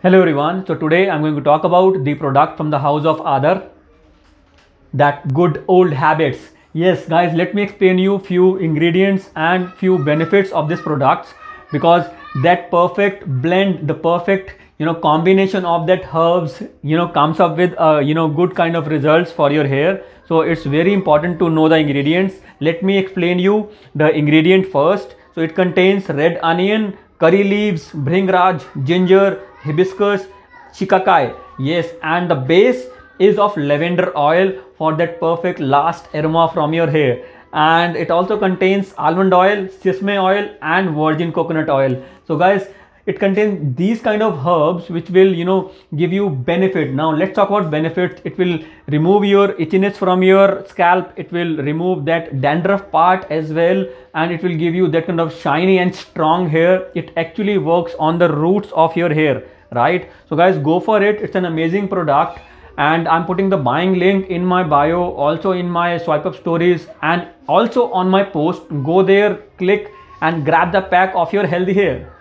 Hello everyone. So today I'm going to talk about the product from the house of Adar, that good old habits. Yes guys, let me explain you few ingredients and few benefits of this products, because that perfect blend, the perfect combination of that herbs comes up with good kind of results for your hair. So it's very important to know the ingredients. Let me explain you the ingredient first. So it contains red onion, curry leaves, bhringraj, ginger, hibiscus, shikakai. Yes, and the base is of lavender oil for that perfect last aroma from your hair. And it also contains almond oil, sesame oil, and virgin coconut oil. So guys, it contains these kind of herbs which will give you benefit. Now let's talk about benefits. It will remove your itchiness from your scalp, it will remove that dandruff part as well, and it will give you that kind of shiny and strong hair. It actually works on the roots of your hair, right? So guys, go for it. It's an amazing product, and I'm putting the buying link in my bio, also in my swipe up stories, and also on my post. Go there, click and grab the pack of your healthy hair.